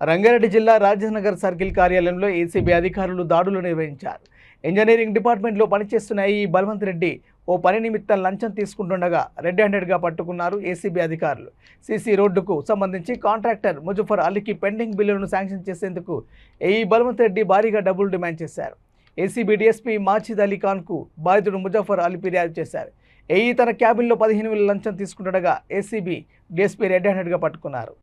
రంగారెడ్డి జిల్లా రాజనగర్ సర్కిల్ కార్యాలయంలో ఏసీబీ అధికారులు దాడులు నిర్వహించారు. ఇంజనీరింగ్ డిపార్ట్మెంట్లో పనిచేస్తున్న ఈ బల్వంత్ రెడ్డి ఓ పని నిమిత్తం లంచం తీసుకుంటుండగా రెడ్ హ్యాండెడ్గా పట్టుకున్నారు ఏసీబీ అధికారులు. సీసీ రోడ్డుకు సంబంధించి కాంట్రాక్టర్ ముజఫర్ అలీకి పెండింగ్ బిల్లులను శాంక్షన్ చేసేందుకు ఈ బల్వంత్ రెడ్డి భారీగా డబ్బులు డిమాండ్ చేశారు. ఏసీబీ డీఎస్పీ మాజిద్ అలీ ఖాన్కు బాధితుడు ముజఫర్ అలీ ఫిర్యాదు చేశారు. తన క్యాబిన్లో 15,000 లంచం తీసుకుంటుండగా ఏసీబీ డీఎస్పీ రెడ్ హ్యాండెడ్గా పట్టుకున్నారు.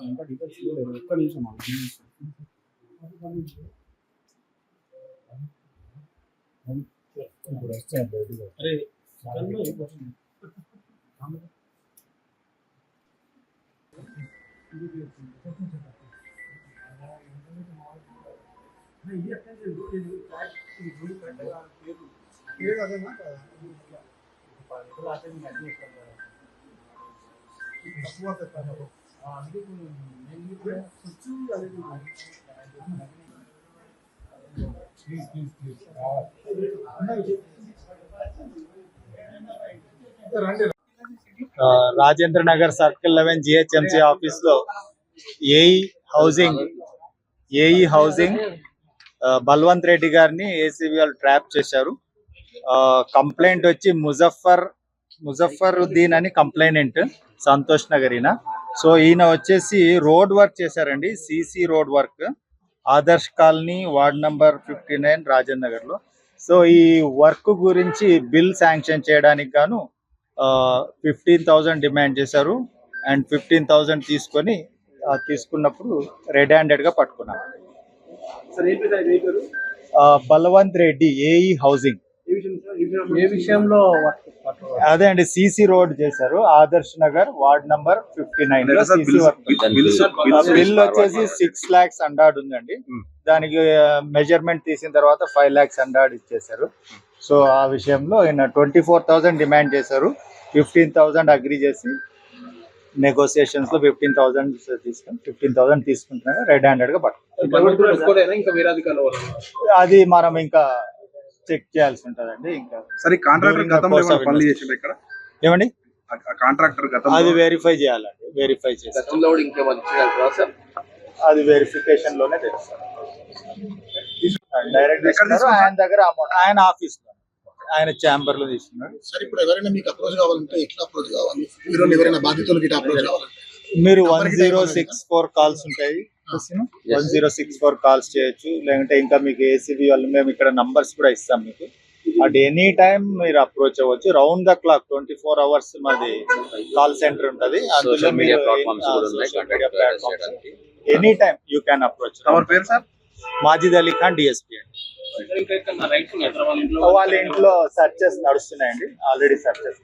ఇంకా డీటెయిల్స్ ఇవ్వలేదు. ఒక్క నిమిషం Rajendra Nagar circle 11 GHMC office లో ఏఈ హౌసింగ్ బల్వంత్ రెడ్డి గారిని ఏసీబీ వాళ్ళు ట్రాప్ చేశారు. కంప్లైంట్ వచ్చి ముజఫరుద్దీన్ అని కంప్లైనెంట్, సంతోష్ నగర్ ఈయన. సో ఈయన వచ్చేసి రోడ్ వర్క్ చేశారండి, CC road work, Adarsh colony ward number 59 Rajendra Nagar లో. సో ఈ వర్క్ గురించి బిల్ శాంక్షన్ చేయడానికి గాను 15,000 డిమాండ్ చేశారు. అండ్ 15,000 తీసుకున్నప్పుడు రెడ్ హ్యాండెడ్ గా పట్టుకున్నాం. Balwant Reddy, AE housing. అదే అండి, సీసీ రోడ్ చేశారు, ఆదర్శ్ నగర్ వార్డ్ నంబర్ 59 లో సీసీ వర్క్. బిల్ వచ్చేసి 6 lakhs అండాడ్ ఉందండి. దానికి మెజర్మెంట్ తీసిన తర్వాత 5 lakhs అండాడ్ ఇచ్చేసారు. సో ఆ విషయంలో ఆయన 24,000 డిమాండ్ చేశారు. 15,000 అగ్రీ చేసి నెగోసియేషన్స్ లో 15,000 తీసుకుంటున్నారు. రెడ్ హ్యాండెడ్ గా పట్టుకుంటారు. అది మనం ఇంకా చెక్ చేయాల్సి ఉంటదండి. ఇంకా ఏమండి అది వెరిఫై చేయాలండి. వెరిఫై చేసి అది వెరిఫికేషన్ లోనే తెలుస్తుంది. డైరెక్ట్ ఆయన దగ్గర అమౌంట్ ఆయన ఆఫీస్ లో, ఆయన ఛాంబర్ లో తీసుకున్నాడు. మీరు 1064 కాల్స్ ఉంటాయి, 1064 కాల్స్ చేయొచ్చు. లేదంటే ఇంకా మీకు ఏసీబీ వాళ్ళు మేము ఇక్కడ నంబర్స్ కూడా ఇస్తాం మీకు. అట్ ఎనీ టైం మీరు అప్రోచ్ అవ్వచ్చు. రౌండ్ ద క్లాక్ 24 hours మాది కాల్ సెంటర్ ఉంటుంది. Any time you can approach. Majid Ali Khan, DSP అండి. వాళ్ళ ఇంట్లో సర్చెస్ నడుస్తున్నాయండి, ఆల్రెడీ సర్చెస్.